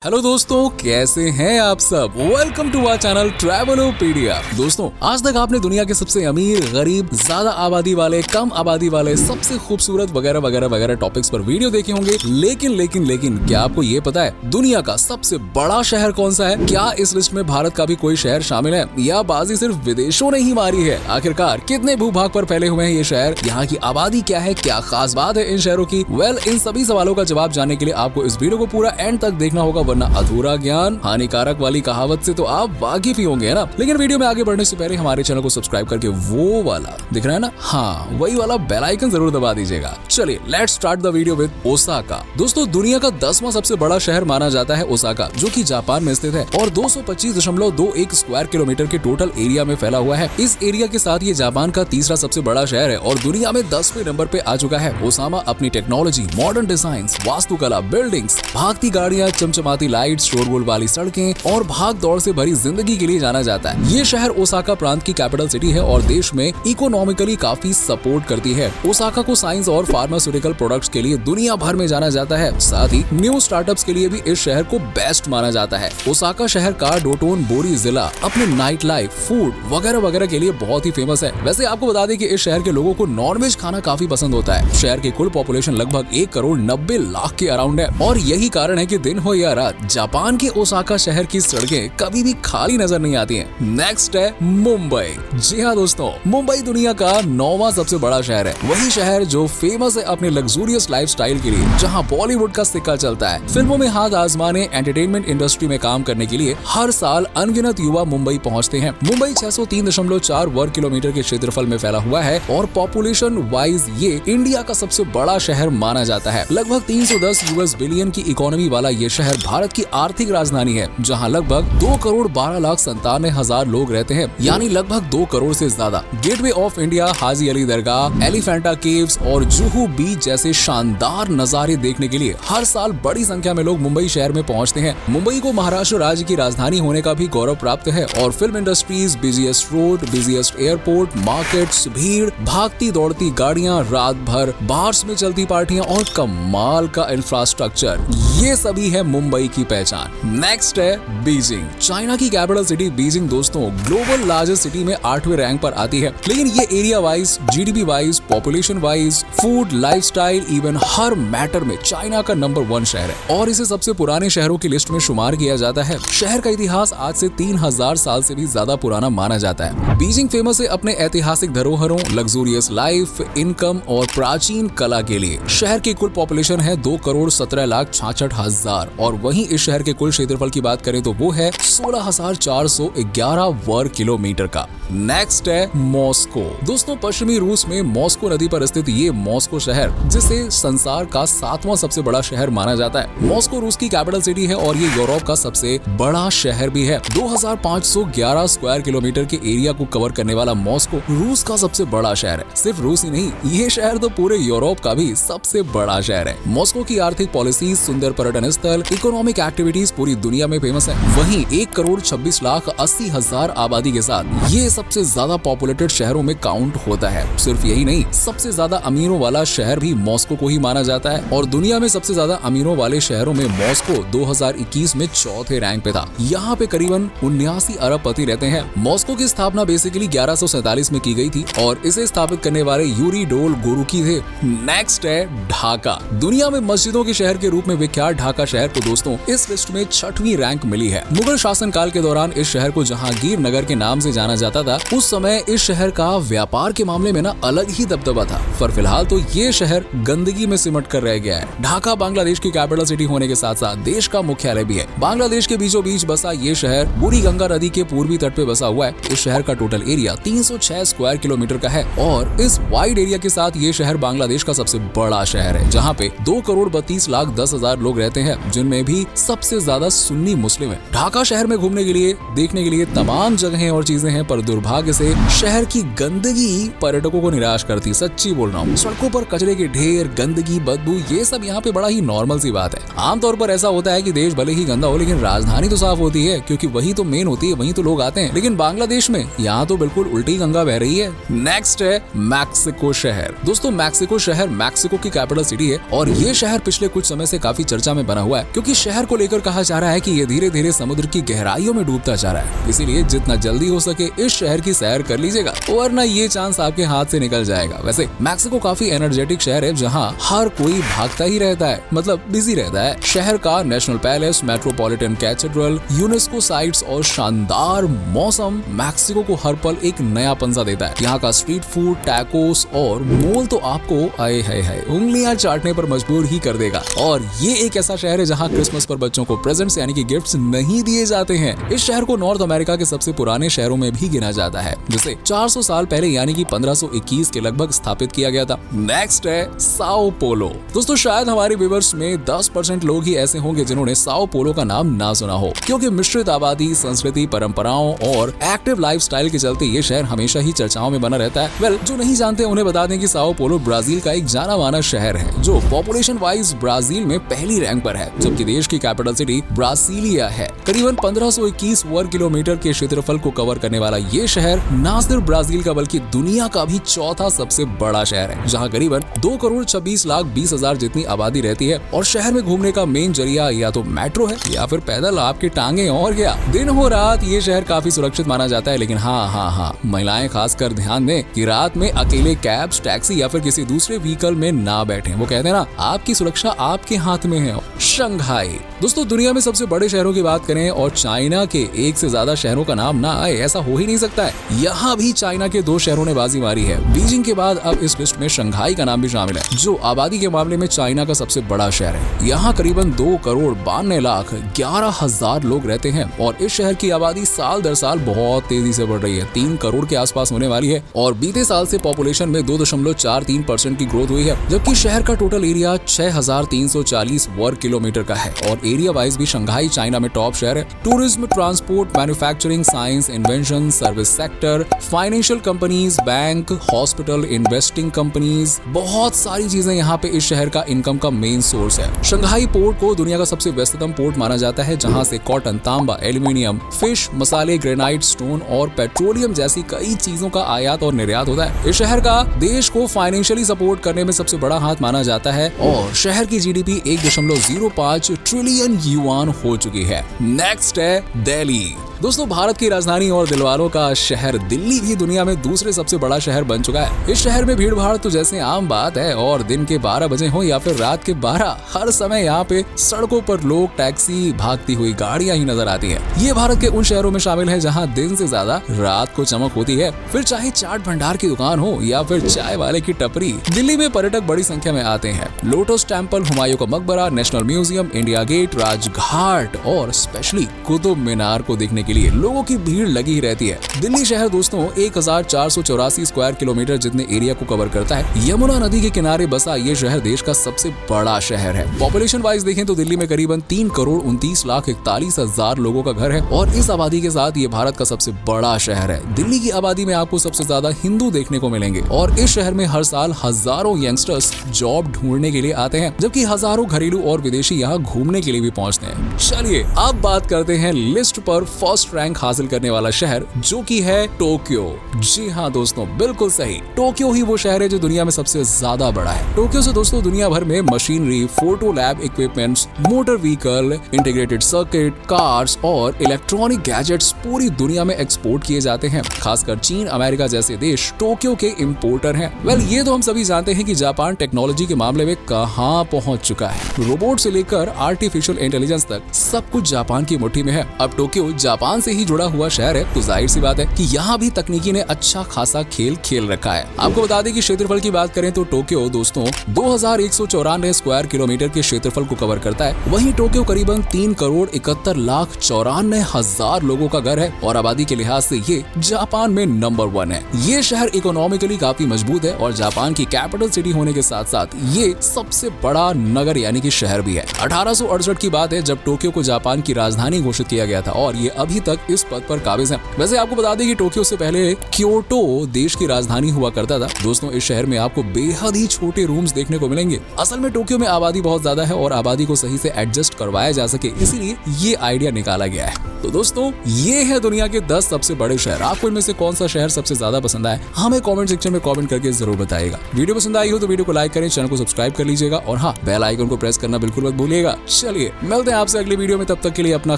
Hello दोस्तों, कैसे हैं आप सब। Welcome to our channel Travelopedia. दोस्तों, आज तक आपने दुनिया के सबसे अमीर, गरीब, ज्यादा आबादी वाले, कम आबादी वाले, सबसे खूबसूरत वगैरह वगैरह वगैरह टॉपिक्स पर वीडियो देखे होंगे। लेकिन क्या आपको ये पता है दुनिया का सबसे बड़ा शहर कौन सा है? क्या इस लिस्ट में भारत का भी कोई शहर शामिल है या बाजी सिर्फ विदेशों ने ही मारी है? आखिरकार कितने भूभाग पर फैले हुए हैं ये शहर? यहाँ की आबादी क्या है? क्या खास बात है इन शहरों की? इन सभी सवालों का जवाब जानने के लिए आपको इस वीडियो को पूरा एंड तक देखना होगा, वरना अधूरा ज्ञान हानिकारक वाली कहावत से तो आप वाकिफ ही होंगे, है ना। लेकिन वीडियो में आगे बढ़ने से पहले हमारे चैनल को सब्सक्राइब करके वो वाला दिख रहा है ना, हाँ वही वाला बेल आइकन जरूर दबा दीजिएगा। चलिए let's start the video with Osaka. दोस्तों, दुनिया का 10वां सबसे बड़ा शहर माना जाता है ओसाका, जो कि जापान में स्थित है और 225.21 स्क्वायर किलोमीटर के टोटल एरिया में फैला हुआ है। इस एरिया के साथ ये जापान का तीसरा सबसे बड़ा शहर है और दुनिया में 10वें नंबर पे आ चुका है। ओसामा अपनी टेक्नोलॉजी, मॉडर्न डिजाइन, वास्तुकला, बिल्डिंग्स, भागती गाड़ियां, चमचमाती लाइट, शोरगुल वाली सड़कें और भाग दौड़ से भरी जिंदगी के लिए जाना जाता है। ये शहर ओसाका प्रांत की कैपिटल सिटी है और देश में इकोनॉमिकली काफी सपोर्ट करती है। ओसाका को साइंस और फार्मास्यूटिकल प्रोडक्ट्स के लिए दुनिया भर में जाना जाता है। साथ ही न्यू स्टार्टअप्स के लिए भी इस शहर को बेस्ट माना जाता है। ओसाका शहर का डोटोन बोरी जिला अपने नाइट लाइफ, फूड वगैरह वगैरह के लिए बहुत ही फेमस है। वैसे आपको बता दें कि इस शहर के लोगों को नॉनवेज खाना काफी पसंद होता है। शहर की कुल पॉपुलेशन लगभग 1,90,00,000 के अराउंड है और यही कारण है कि दिन हो या रात जापान के ओसाका शहर की सड़कें कभी भी खाली नजर नहीं आती हैं। नेक्स्ट है मुंबई। जी हाँ दोस्तों, मुंबई दुनिया का 9वां सबसे बड़ा शहर है। वही शहर जो फेमस है अपने लग्जूरियस लाइफस्टाइल के लिए, जहाँ बॉलीवुड का सिक्का चलता है। फिल्मों में हाथ आजमाने, एंटरटेनमेंट इंडस्ट्री में काम करने के लिए हर साल अनगिनत युवा मुंबई पहुँचते हैं। मुंबई 603.4 वर्ग किलोमीटर के क्षेत्रफल में फैला हुआ है और पॉपुलेशन वाइज ये इंडिया का सबसे बड़ा शहर माना जाता है। लगभग 310 यूएस बिलियन की इकोनॉमी वाला ये शहर भारत की आर्थिक राजधानी है, जहां लगभग 2,12,97,000 लोग रहते हैं, यानी लगभग 2 करोड़ से ज्यादा। Gateway of India, Haji Ali Dargah, Elephanta caves और जुहू बीच जैसे शानदार नजारे देखने के लिए हर साल बड़ी संख्या में लोग मुंबई शहर में पहुंचते हैं। मुंबई को महाराष्ट्र राज्य की राजधानी होने का भी गौरव प्राप्त है और film industries, busiest road, busiest airport, markets, भीड़, भागती दौड़ती गाड़ियां, रात भर बार्स में चलती पार्टियां और कमाल का इंफ्रास्ट्रक्चर, ये सभी है मुंबई की पहचान। नेक्स्ट है बीजिंग। चाइना की कैपिटल सिटी बीजिंग दोस्तों ग्लोबल लार्जेस्ट सिटी में 8वें रैंक पर आती है, लेकिन ये area wise, GDP wise, population wise, food, lifestyle, even हर मैटर में चाइना का नंबर 1 शहर है और इसे सबसे पुराने शहरों की लिस्ट में शुमार किया जाता है। शहर का इतिहास आज से 3000 साल से भी ज्यादा पुराना माना जाता है। बीजिंग फेमस है अपने ऐतिहासिक धरोहरों, लग्जूरियस लाइफ, इनकम और प्राचीन कला के लिए। शहर की कुल पॉपुलेशन है 2,17,66,000 और वहीं इस शहर के कुल क्षेत्रफल की बात करें तो वो है 16,411 वर्ग किलोमीटर का। नेक्स्ट है मॉस्को। दोस्तों, पश्चिमी रूस में मॉस्को नदी पर स्थित ये मॉस्को शहर, जिसे संसार का 7वां सबसे बड़ा शहर माना जाता है। मॉस्को रूस की कैपिटल सिटी है और ये यूरोप का सबसे बड़ा शहर भी है। 2,511 स्क्वायर किलोमीटर के एरिया को कवर करने वाला मॉस्को रूस का सबसे बड़ा शहर है। सिर्फ रूस ही नहीं, ये शहर तो पूरे यूरोप का भी सबसे बड़ा शहर है। मॉस्को की आर्थिक पॉलिसी, सुंदर पर्यटन स्थल, इकोनॉमिक एक्टिविटीज पूरी दुनिया में फेमस है। वहीं 1,26,80,000 आबादी के साथ ये सबसे ज्यादा पॉपुलेटेड शहरों में काउंट होता है। सिर्फ यही नहीं, सबसे ज्यादा अमीरों वाला शहर भी मॉस्को को ही माना जाता है और दुनिया में सबसे ज्यादा अमीरों वाले शहरों में मॉस्को 2021 में 4थे रैंक पे था। यहाँ पे करीबन 79 अरबपति रहते हैं। मॉस्को की स्थापना बेसिकली 1147 में की गई थी और इसे स्थापित करने वाले यूरी डोल गोरुकी थे। नेक्स्ट है ढाका। दुनिया में मस्जिदों के शहर के रूप में विख्यात ढाका शहर को दोस्तों इस लिस्ट में 6वीं रैंक मिली है। मुगल शासन काल के दौरान इस शहर को जहांगीर नगर के नाम से जाना जाता था। उस समय इस शहर का व्यापार के मामले में ना अलग ही दबदबा था, पर फिलहाल तो ये शहर गंदगी में सिमट कर रह गया है। ढाका बांग्लादेश की कैपिटल सिटी होने के साथ साथ देश का मुख्यालय भी है। बांग्लादेश के बीचों बीच बसा ये शहर बूढ़ी गंगा नदी के पूर्वी तट पे बसा हुआ है। इस शहर का टोटल एरिया 306 स्क्वायर किलोमीटर का है और इस वाइड एरिया के साथ ये शहर बांग्लादेश का सबसे बड़ा शहर है, जहाँ पे 2,32,10,000 लोग रहते हैं, जिनमें भी सबसे ज्यादा सुन्नी मुस्लिम है। ढाका शहर में घूमने के लिए, देखने के लिए तमाम जगहें और चीजें हैं, पर दुर्भाग्य से शहर की गंदगी पर्यटकों को निराश करती। सच्ची बोल रहा हूँ, सड़कों पर कचरे के ढेर, गंदगी, बदबू, ये सब यहाँ पे बड़ा ही नॉर्मल सी बात है। आमतौर पर ऐसा होता है कि देश भले ही गंदा हो लेकिन राजधानी तो साफ होती है, क्योंकि वही तो मेन होती है, वहीं तो लोग आते हैं। लेकिन बांग्लादेश में यहाँ तो बिल्कुल उल्टी गंगा बह रही है। नेक्स्ट है मैक्सिको शहर। दोस्तों, मैक्सिको शहर मैक्सिको की कैपिटल सिटी है और ये शहर पिछले कुछ समय से काफी चर्चा में बना हुआ है, क्योंकि शहर को लेकर कहा जा रहा है कि ये धीरे धीरे समुद्र की गहराइयों में डूबता जा रहा है, इसीलिए जितना जल्दी हो सके इस शहर की सैर कर लीजिएगा, वरना ये चांस आपके हाथ से निकल जाएगा। वैसे मैक्सिको काफी एनर्जेटिक शहर है जहाँ हर कोई भागता ही रहता है, मतलब बिजी रहता है। शहर का national palace, metropolitan cathedral, UNESCO sites और शानदार मौसम मैक्सिको को हर पल एक नया पंजा देता है। यहाँ का स्ट्रीट फूड, टैकोस और मोल तो आपको आए है उंगलियां चाटने पर मजबूर ही कर देगा। और ये एक ऐसा शहर है जहाँ क्रिसमस पर बच्चों को प्रेजेंट्स यानी कि गिफ्ट्स नहीं दिए जाते हैं। इस शहर को नॉर्थ अमेरिका के सबसे पुराने शहरों में भी गिना जाता है, जिसे 400 साल पहले यानी कि 1521 के लगभग स्थापित किया गया था। नेक्स्ट है साओ पोलो। दोस्तों शायद हमारे व्यूअर्स में 10% लोग ही ऐसे होंगे जिन्होंने साओ पोलो का नाम ना सुना हो, क्योंकि मिश्रित आबादी, संस्कृति, परंपराओं और एक्टिव लाइफस्टाइल के चलते ये शहर हमेशा ही चर्चाओं में बना रहता है। वेल, जो नहीं जानते उन्हें बता दें कि साओ पोलो ब्राजील का एक जाना माना शहर है जो पॉपुलेशन वाइज ब्राजील में पहली रैंक पर है, जबकि देश की कैपिटल सिटी ब्रासिलिया है। करीबन 1521 वर्ग किलोमीटर के क्षेत्रफल को कवर करने वाला ये शहर न सिर्फ ब्राजील का बल्कि दुनिया का भी चौथा सबसे बड़ा शहर है, जहाँ करीबन 2,26,20,000 जितनी आबादी रहती है। और शहर में घूमने का मेन जरिया या तो मेट्रो है या फिर पैदल आपकी टांगे। और क्या दिन हो रात ये शहर काफी सुरक्षित माना जाता है, लेकिन हाँ महिलाएं खासकर ध्यान दें कि रात में अकेले कैब्स, टैक्सी या फिर किसी दूसरे व्हीकल में ना बैठें। वो कहते हैं ना, आपकी सुरक्षा आपके हाथ में है। शंघाई। दोस्तों दुनिया में सबसे बड़े शहरों की बात करें और चाइना के एक से ज्यादा शहरों का नाम ना आए, ऐसा हो ही नहीं सकता है। यहाँ भी चाइना के 2 शहरों ने बाजी मारी है। बीजिंग के बाद अब इस लिस्ट में शंघाई का नाम भी शामिल है, जो आबादी के मामले में चाइना का सबसे बड़ा शहर है। यहाँ करीबन 2,92,11,000 लोग रहते हैं और इस शहर की आबादी साल दर साल बहुत तेजी से बढ़ रही है, 3 करोड़ के आसपास होने वाली है। और बीते साल से पॉपुलेशन में 2.43% की ग्रोथ हुई है, जबकि शहर का टोटल एरिया 6,340 वर्ग किलोमीटर का है। और एरिया वाइज भी शंघाई चाइना में टॉप शहर है। Tourism, transport, manufacturing, science, invention, service sector, financial companies, bank, hospital, investing companies, बहुत सारी चीजें यहाँ पे इस शहर का इनकम का मेन सोर्स है। शंघाई पोर्ट को दुनिया का सबसे व्यस्ततम पोर्ट माना जाता है, जहाँ से कॉटन, तांबा, एल्यूमिनियम, फिश, मसाले, ग्रेनाइट, स्टोन और पेट्रोलियम जैसी कई चीजों का आयात और निर्यात होता है। इस शहर का देश को फाइनेंशियली सपोर्ट करने में सबसे बड़ा हाथ माना जाता है और शहर की जीडीपी 1.05 ट्रिलियन युआन हो चुकी है। नेक्स्ट है दिल्ली। दोस्तों भारत की राजधानी और दिलवालों का शहर दिल्ली भी दुनिया में दूसरे सबसे बड़ा शहर बन चुका है। इस शहर में भीड़ भाड़ तो जैसे आम बात है, और दिन के 12 बजे हो या फिर रात के 12, हर समय यहाँ पे सड़कों पर लोग, टैक्सी, भागती हुई गाड़ियां ही नजर आती हैं। ये भारत के उन शहरों में शामिल है जहाँ दिन से ज्यादा रात को चमक होती है। फिर चाहे चाट भंडार की दुकान हो या फिर चाय वाले की टपरी, दिल्ली में पर्यटक बड़ी संख्या में आते हैं। लोटस टेम्पल, हुमायूं का मकबरा, national museum, India gate, Rajghat और स्पेशली कुतुब मीनार को देखने के लिए लोगों की भीड़ लगी ही रहती है। दिल्ली शहर दोस्तों 1,484 स्क्वायर किलोमीटर जितने एरिया को कवर करता है। यमुना नदी के किनारे बसा ये शहर देश का सबसे बड़ा शहर है। पॉपुलेशन वाइज देखें तो दिल्ली में करीबन 3,29,41,000 लोगों का घर है और इस आबादी के साथ ये भारत का सबसे बड़ा शहर है। दिल्ली की आबादी में आपको सबसे ज्यादा हिंदू देखने को मिलेंगे और इस शहर में हर साल हजारों यंगस्टर्स जॉब ढूंढने के लिए आते हैं, जबकि हजारों घरेलू और विदेशी यहाँ घूमने के लिए भी पहुँचते हैं। चलिए अब बात करते हैं लिस्ट पर फर्स्ट रैंक हासिल करने वाला शहर, जो कि है टोक्यो। जी हाँ दोस्तों, बिल्कुल सही, टोक्यो ही वो शहर है जो दुनिया में सबसे ज्यादा बड़ा है। टोक्यो से दोस्तों दुनिया भर में machinery, photo lab equipments, motor vehicle, integrated circuit, cars और इलेक्ट्रॉनिक गैजेट्स पूरी दुनिया में एक्सपोर्ट किए जाते हैं। खासकर चीन, अमेरिका जैसे देश टोक्यो के इंपोर्टर हैं। वेल, ये तो हम सभी जानते हैं कि जापान टेक्नोलॉजी के मामले में कहां पहुंच चुका है। रोबोट से लेकर आर्टिफिशियल इंटेलिजेंस तक सब कुछ जापान की मुट्ठी में है। अब टोक्यो जापान से ही जुड़ा हुआ शहर है, तो जाहिर सी बात है कि यहाँ भी तकनीकी ने अच्छा खासा खेल रखा है। आपको बता दें कि क्षेत्रफल की बात करें तो टोक्यो दोस्तों 2,194 स्क्वायर किलोमीटर के क्षेत्रफल को कवर करता है। वहीं टोक्यो करीबन 3,71,94,000 लोगों का घर है और आबादी के लिहाज से ये जापान में नंबर 1 है। ये शहर इकोनॉमिकली काफी मजबूत है और जापान की कैपिटल सिटी होने के साथ साथ ये सबसे बड़ा नगर यानी कि शहर भी है। 1868 की बात है जब टोक्यो को जापान की राजधानी घोषित किया गया था और ये अभी अभी तक इस पद पर काबिज हैं। वैसे आपको बता दें कि टोक्यो से पहले क्योटो देश की राजधानी हुआ करता था। दोस्तों इस शहर में आपको बेहद ही छोटे रूम्स देखने को मिलेंगे। असल में टोक्यो में आबादी बहुत ज्यादा है और आबादी को सही से एडजस्ट करवाया जा सके, इसीलिए ये आइडिया निकाला गया है। तो दोस्तों ये है दुनिया के 10 सबसे बड़े शहर। आपको इनमें से कौन सा शहर सबसे ज्यादा पसंद आया हमें कमेंट सेक्शन में कमेंट करके जरूर बताइएगा। वीडियो पसंद आई हो तो वीडियो को लाइक करें, चैनल को सब्सक्राइब कर लीजिएगा और हाँ, बेल आइकन को प्रेस करना बिल्कुल मत भूलिएगा। चलिए मिलते हैं आपसे अगली वीडियो में, तब तक के लिए अपना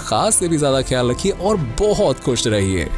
खास से भी ज्यादा ख्याल रखिए और बहुत खुश रहिए।